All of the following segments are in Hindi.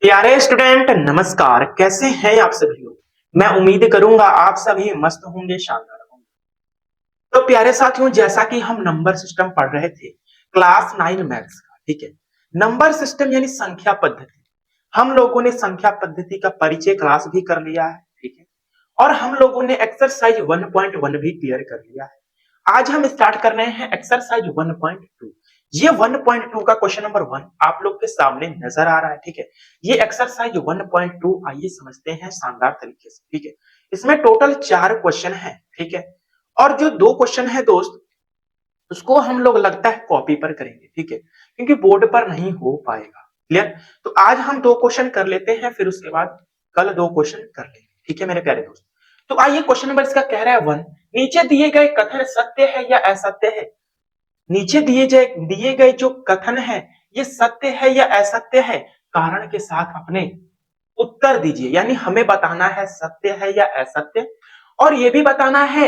प्यारे स्टूडेंट नमस्कार। कैसे हैं आप सभी लोग। मैं उम्मीद करूंगा आप सभी मस्त होंगे, शानदार होंगे। तो प्यारे साथियों, जैसा कि हम नंबर सिस्टम पढ़ रहे थे क्लास 9 मैथ्स का, ठीक है। नंबर सिस्टम यानी संख्या पद्धति। हम लोगों ने संख्या पद्धति का परिचय क्लास भी कर लिया है, ठीक है। और हम लोगों ने एक्सरसाइज 1.1 भी क्लियर कर लिया है। आज हम स्टार्ट कर रहे हैं एक्सरसाइज 1.2। ये 1.2 का क्वेश्चन नंबर 1 आप लोग के सामने नजर आ रहा है, ठीक है। ये एक्सरसाइज 1.2 आइए समझते हैं शानदार तरीके से, ठीक है। इसमें टोटल 4 क्वेश्चन है, ठीक है। और जो 2 क्वेश्चन है दोस्त, उसको हम लोग लगता है कॉपी पर करेंगे, ठीक है, क्योंकि बोर्ड पर नहीं हो पाएगा। क्लियर। तो आज हम 2 क्वेश्चन कर लेते हैं, फिर उसके बाद कल 2 क्वेश्चन कर लेंगे, ठीक है मेरे प्यारे दोस्त। तो आइए क्वेश्चन नंबर इसका कह रहा है 1, नीचे दिए गए कथन सत्य है या असत्य है। नीचे दिए गए जो कथन है ये सत्य है या असत्य है, कारण के साथ अपने उत्तर दीजिए। यानी हमें बताना है सत्य है या असत्य, और ये भी बताना है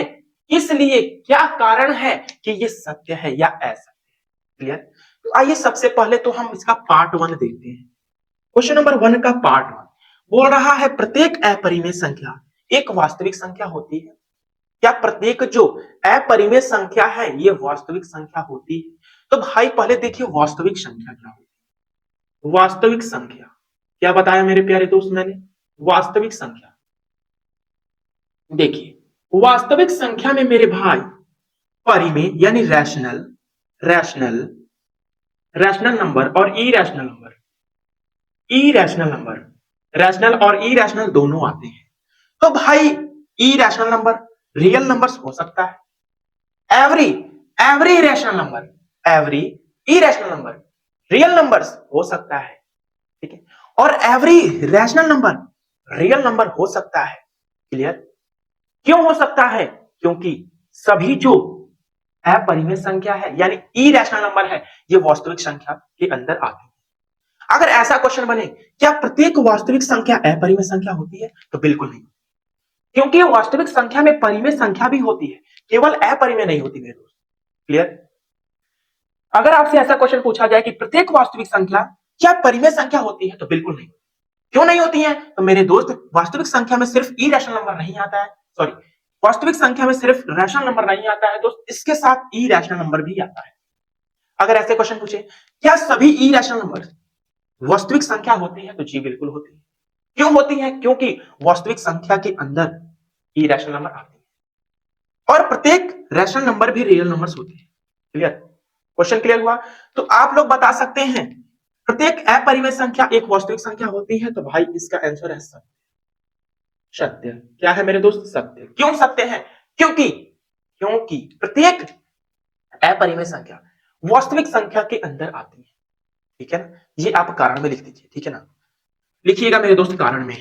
इसलिए क्या कारण है कि ये सत्य है या असत्य। क्लियर। तो आइए सबसे पहले तो हम इसका पार्ट 1 देखते हैं। क्वेश्चन नंबर 1 का पार्ट 1 बोल रहा है प्रत्येक अपरिमेय संख्या एक वास्तविक संख्या होती है। क्या प्रत्येक जो अपरिमेय संख्या है ये वास्तविक संख्या होती है। तो भाई पहले देखिए वास्तविक संख्या क्या होती है। वास्तविक संख्या क्या बताया मेरे प्यारे दोस्त मैंने। वास्तविक संख्या देखिए, वास्तविक संख्या में मेरे भाई परिमेय यानी रैशनल रैशनल रैशनल नंबर और ई रैशनल नंबर रैशनल और ई रैशनल दोनों आते हैं। तो भाई ई रैशनल नंबर रियल नंबर्स हो सकता है। Every every rational number every irrational number real numbers हो सकता है, ठीक है। और every rational number real number हो सकता है। क्लियर। क्यों हो सकता है, क्योंकि सभी जो अपरिमेय संख्या है यानी इरेशनल नंबर है ये वास्तविक संख्या के अंदर आती है। अगर ऐसा क्वेश्चन बने क्या प्रत्येक वास्तविक संख्या अपरिमेय संख्या होती है, तो बिल्कुल नहीं, क्योंकि वास्तविक संख्या में परिमेय संख्या भी होती है, केवल अपरिमेय नहीं होती मेरे दोस्त। क्लियर। अगर आपसे ऐसा क्वेश्चन पूछा जाए कि प्रत्येक वास्तविक संख्या क्या परिमेय संख्या होती है, तो बिल्कुल नहीं। क्यों नहीं होती है, तो मेरे दोस्त वास्तविक संख्या में सिर्फ इरेशनल नंबर नहीं आता है, सॉरी, वास्तविक संख्या में सिर्फ रैशनल नंबर नहीं आता है दोस्त, इसके साथ इरेशनल नंबर भी आता है। अगर ऐसे क्वेश्चन पूछे क्या सभी इरेशनल नंबर वास्तविक संख्या होती है, तो जी बिल्कुल होती है। क्यों होती है, क्योंकि वास्तविक संख्या के अंदर इरेशनल नंबर आते हैं और प्रत्येक रैशनल नंबर भी रियल नंबर्स होते हैं। क्लियर। क्वेश्चन क्लियर हुआ। तो आप लोग बता सकते हैं प्रत्येक अपरिमेय संख्या एक वास्तविक संख्या होती है, तो भाई इसका आंसर है सत्य। सत्य क्या है मेरे दोस्त, सत्य। क्यों सत्य है, क्योंकि क्योंकि प्रत्येक अपरिमेय संख्या वास्तविक संख्या के अंदर आती है, ठीक है ना। ये आप कारण में लिख दीजिए, ठीक है ना। लिखिएगा मेरे दोस्त कारण में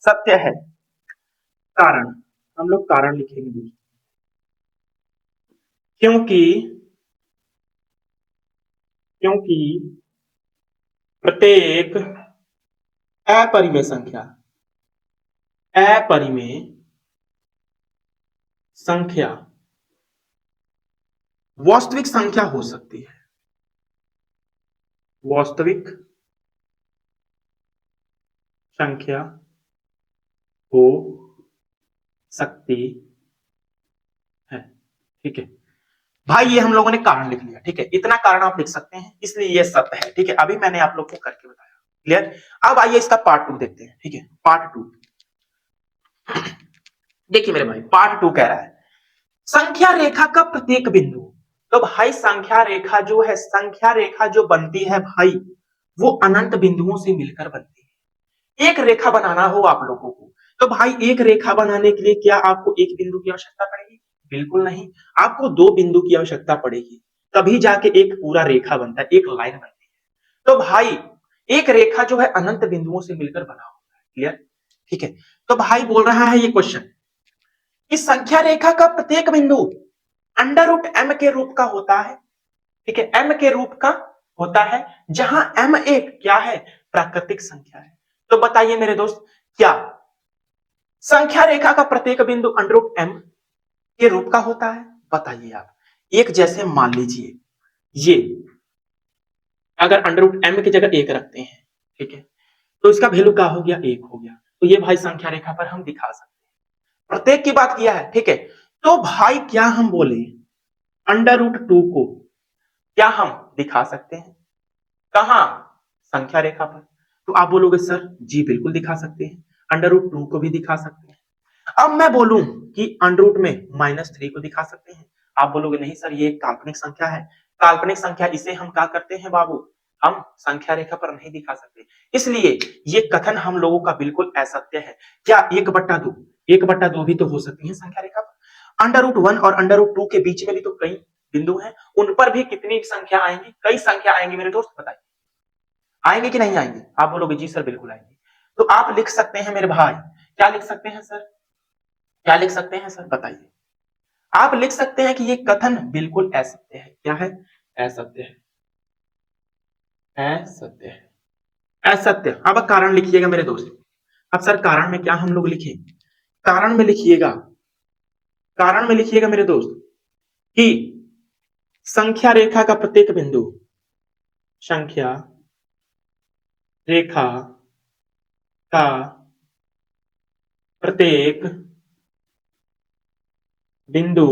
सत्य है, कारण हम लोग कारण लिखेंगे दोस्त। क्योंकि क्योंकि प्रत्येक अपरिमेय संख्या अपरिमेय संख्या वास्तविक संख्या हो सकती है, वास्तविक संख्या हो सकती है, ठीक है भाई। ये हम लोगों ने कारण लिख लिया, ठीक है। इतना कारण आप लिख सकते हैं, इसलिए ये सत्य है, ठीक है। अभी मैंने आप लोग को करके बताया। क्लियर। अब आइए इसका पार्ट 2 देखते हैं, ठीक है। पार्ट 2 देखिए मेरे भाई, पार्ट 2 कह रहा है संख्या रेखा का प्रत्येक बिंदु। तो भाई संख्या रेखा जो है, संख्या रेखा जो बनती है भाई, वो अनंत बिंदुओं से मिलकर बनती है। एक रेखा बनाना हो आप लोगों को, तो भाई एक रेखा बनाने के लिए क्या आपको एक बिंदु की आवश्यकता पड़ेगी, बिल्कुल नहीं। आपको 2 बिंदु की आवश्यकता पड़ेगी, तभी जाके एक पूरा रेखा बनता है, एक लाइन बनती है। तो भाई एक रेखा जो है अनंत बिंदुओं से मिलकर बना होता है। क्लियर, ठीक है। तो भाई बोल रहा है ये क्वेश्चन कि संख्या रेखा का प्रत्येक बिंदु अंडर रूट एम के रूप का होता है, ठीक है। एम के रूप का होता है, जहां एम एक क्या है, प्राकृतिक संख्या है। तो बताइए मेरे दोस्त, क्या संख्या रेखा का प्रत्येक बिंदु अंडर रूट एम के रूप का होता है, बताइए आप। एक जैसे मान लीजिए ये अगर अंडर रूट m की जगह 1 रखते हैं, ठीक है, तो इसका वैल्यू क्या हो गया, 1 हो गया। तो ये भाई संख्या रेखा पर हम दिखा सकते हैं, प्रत्येक की बात किया है, ठीक है। तो भाई क्या हम बोले अंडर रूट 2 को क्या हम दिखा सकते हैं, कहां, संख्या रेखा पर। तो आप बोलोगे सर जी बिल्कुल दिखा सकते हैं, अंडर रूट 2 को भी दिखा सकते हैं। अब मैं बोलूं कि अंडर रूट में -3 को दिखा सकते हैं, आप बोलोगे नहीं सर ये एक काल्पनिक संख्या है, काल्पनिक संख्या इसे हम क्या करते हैं बाबू, हम संख्या रेखा पर नहीं दिखा सकते, इसलिए ये कथन हम लोगों का बिल्कुल असत्य है। क्या 1/2, 1/2 भी तो हो सकती है संख्या रेखा पर। अंडर रूट 1 और अंडर रूट 2 के बीच में भी तो कई बिंदु हैं, उन पर भी कितनी संख्या आएंगी, कई संख्या आएंगी मेरे दोस्त, बताइए आएंगे कि नहीं आएंगे। आप बोलोगे जी सर बिल्कुल आएंगे। तो आप लिख सकते हैं मेरे भाई, क्या लिख सकते हैं सर, क्या लिख सकते हैं सर, बताइए। आप लिख सकते हैं कि ये कथन बिल्कुल असत्य है। क्या है, असत्य है, असत्य है, असत्य। अब कारण लिखिएगा मेरे दोस्त। अब सर कारण में क्या हम लोग लिखें, कारण में लिखिएगा, कारण में लिखिएगा मेरे दोस्त कि संख्या रेखा का प्रत्येक बिंदु, संख्या रेखा का प्रत्येक बिंदु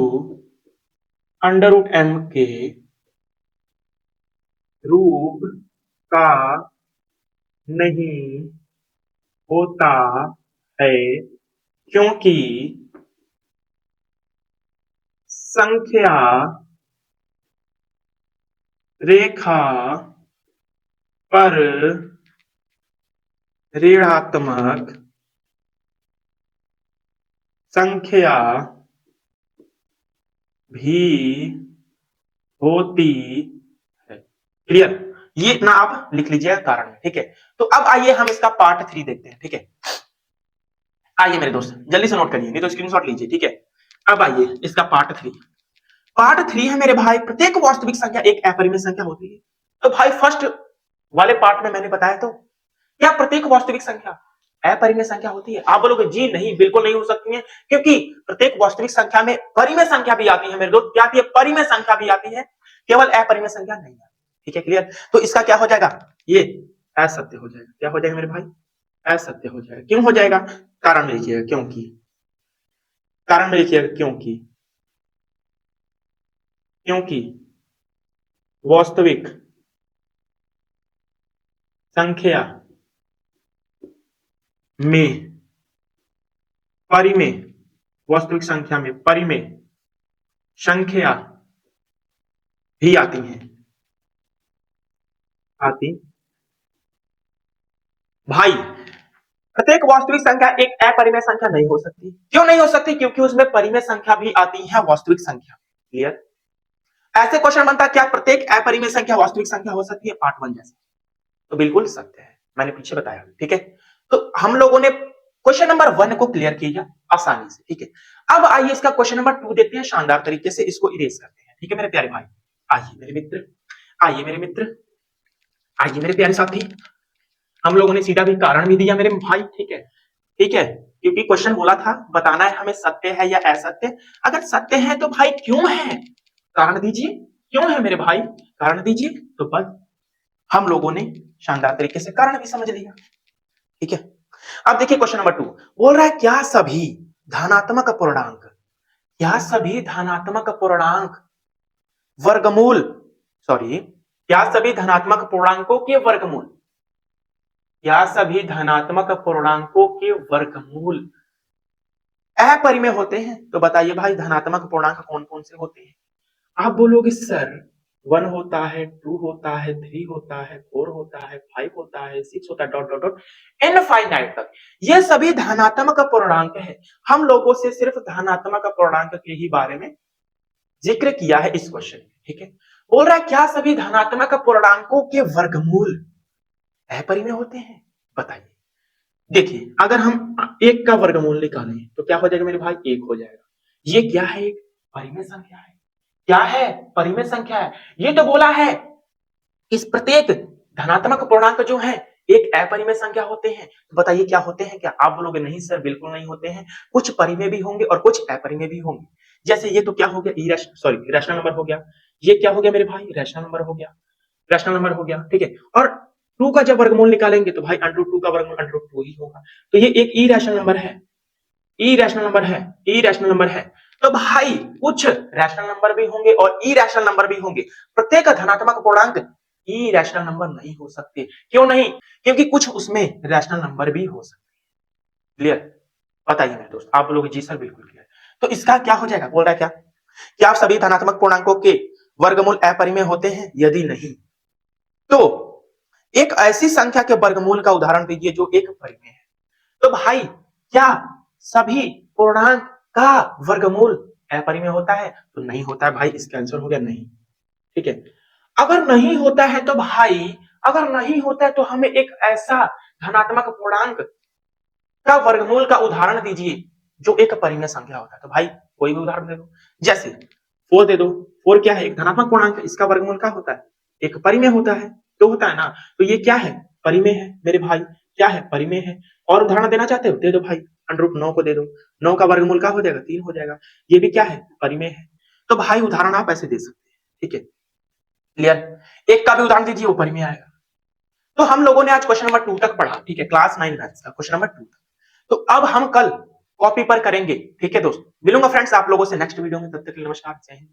अंडर रूट m के रूप का नहीं होता है, क्योंकि संख्या रेखा पर ऋणात्मक संख्या भी होती है। क्लियर, ये इतना आप लिख लीजिएगा कारण में, ठीक है। तो अब आइए हम इसका पार्ट 3 देखते हैं, ठीक है। आइए मेरे दोस्त जल्दी से नोट करिए, नहीं तो स्क्रीनशॉट लीजिए, ठीक है। अब आइए इसका पार्ट 3, पार्ट 3 है मेरे भाई प्रत्येक वास्तविक संख्या एक अपरिमेय संख्या होती है। तो भाई फर्स्ट वाले पार्ट में मैंने बताया तो क्या प्रत्येक वास्तविक संख्या अपरिमेय संख्या होती है। आप बोलोगे जी नहीं बिल्कुल नहीं हो सकती है, क्योंकि प्रत्येक वास्तविक संख्या में परिमेय संख्या भी आती है मेरे दोस्त, क्या आती है, परिमेय संख्या भी आती है, केवल अपरिमेय संख्या नहीं आती, ठीक है। क्लियर, तो इसका क्या हो जाएगा, ये असत्य हो जाएगा। क्या हो जाएगा मेरे भाई, असत्य हो जाएगा। क्यों हो जाएगा, कारण में लिखिएगा क्योंकि, कारण में लिखिएगा क्योंकि, क्योंकि वास्तविक संख्या में परिमेय, वास्तविक संख्या में परिमेय संख्या भी आती हैं, आती भाई प्रत्येक वास्तविक संख्या एक अपरिमेय संख्या नहीं हो सकती। क्यों नहीं हो सकती, क्योंकि उसमें परिमेय संख्या भी आती है वास्तविक संख्या। क्लियर, ऐसे क्वेश्चन बनता है क्या प्रत्येक अपरिमेय संख्या वास्तविक संख्या हो सकती है, पार्ट 1 जैसे, तो बिल्कुल सत्य है, मैंने पीछे बताया, ठीक है। तो हम लोगों ने क्वेश्चन नंबर 1 को क्लियर किया आसानी से, ठीक है। अब आइए इसका क्वेश्चन नंबर 2 देखते हैं, शानदार तरीके से इसको इरेज करते हैं, ठीक है मेरे प्यारे भाई। आइए मेरे मित्र, आइए मेरे मित्र, आइए मेरे प्यारे साथी, हम लोगों ने सीधा भी कारण भी दिया मेरे भाई, ठीक है, ठीक है। क्योंकि क्वेश्चन बोला था बताना है हमें सत्य है या असत्य, अगर सत्य है तो भाई क्यों है, कारण दीजिए, क्यों है मेरे भाई, कारण दीजिए। तो बस हम लोगों ने शानदार तरीके से कारण भी समझ लिया, ठीक है। अब देखिए क्वेश्चन नंबर 2 बोल रहा है क्या सभी धनात्मक पूर्णांक, क्या सभी धनात्मक पूर्णांक वर्गमूल, सॉरी, क्या सभी धनात्मक पूर्णांकों के वर्गमूल, क्या सभी धनात्मक पूर्णांकों के वर्गमूल अपरिमेय होते हैं। तो बताइए भाई धनात्मक पूर्णांक कौन कौन से होते हैं। आप बोलोगे सर 1 होता है, 2 होता है, 3 होता है, 4 होता है, 5 होता है, 6 होता है, डॉट डॉट डॉट इनफाइनाइट तक, ये सभी धनात्मक पूर्णांक है। हम लोगों से सिर्फ धनात्मक पूर्णांक के ही बारे में जिक्र किया है इस क्वेश्चन में, ठीक है। बोल रहा है क्या सभी धनात्मक पूर्णांकों के वर्गमूल अपरिमेय होते हैं, बताइए। देखिए अगर हम एक का वर्गमूल निकालें तो क्या हो जाएगा मेरे भाई, 1 हो जाएगा। ये क्या है, एक परिमेय संख्या है, क्या है, परिमेय संख्या है। ये तो बोला है इस प्रत्येक धनात्मक पूर्णांक जो है एक अपरिमेय संख्या होते हैं। तो बताइए क्या होते हैं, क्या आप बोलोगे नहीं सर बिल्कुल नहीं होते हैं, कुछ परिमेय भी होंगे और कुछ अपरिमेय भी होंगे। जैसे ये तो क्या हो गया, रैशनल नंबर हो गया, ये क्या हो गया मेरे भाई, रैशनल नंबर हो गया। रैशनल नंबर हो गया, ठीक है। और 2 का जब वर्गमूल निकालेंगे तो भाई √2 का वर्गमूल √2 ही होगा। तो ये एक इरेशनल नंबर है, इरेशनल नंबर है, इरेशनल नंबर है। तो भाई कुछ रैशनल नंबर भी होंगे और इरेशनल नंबर भी होंगे। प्रत्येक धनात्मक पूर्णांक इरेशनल नंबर नहीं हो सकते। क्यों नहीं? क्योंकि कुछ उसमें रैशनल नंबर भी हो सकते हैं। क्लियर? बताइए मेरे दोस्त। आप लोग जी सर बिल्कुल क्लियर। तो इसका क्या हो जाएगा? बोल रहा है क्या? क्या आप सभी धनात्मक पूर्णांकों के वर्गमूल अपरिमेय होते हैं? यदि नहीं तो एक ऐसी संख्या के वर्गमूल का उदाहरण दीजिए जो एक परिमेय है। तो भाई क्या सभी पूर्णांक का वर्गमूल अपरिमेय होता है? तो नहीं होता है भाई, इसका आंसर हो गया नहीं। ठीक है। अगर नहीं होता है तो भाई, अगर नहीं होता है तो हमें एक ऐसा धनात्मक पूर्णांक का वर्गमूल का उदाहरण दीजिए जो एक परिमेय संख्या होता है। तो भाई कोई भी उदाहरण दे दो, जैसे 4 दे दो। 4 क्या है? एक धनात्मक पूर्णांक है, इसका वर्गमूल क्या होता है? एक परिमेय होता है। तो होता है ना, तो ये क्या है? परिमेय है मेरे भाई। क्या है? परिमेय है। और उदाहरण देना चाहते हो? दे दो भाई, √9 को दे दो। 9 का वर्गमूल क्या हो जाएगा? 3 हो जाएगा। ये भी क्या है? परिमेय है। तो भाई उदाहरण आप ऐसे दे सकते हैं। ठीक है, क्लियर। एक का भी उदाहरण दीजिए, वो परिमेय आएगा। तो हम लोगों ने आज क्वेश्चन नंबर 2 तक पढ़ा। ठीक है, क्लास 9 मैथ्स का क्वेश्चन नंबर 2 तक। तो अब हम कल कॉपी पर करेंगे। ठीक है दोस्त, मिलूंगा फ्रेंड्स आप लोगों से नेक्स्ट वीडियो में। तब तक के लिए नमस्कार, जय हिंद।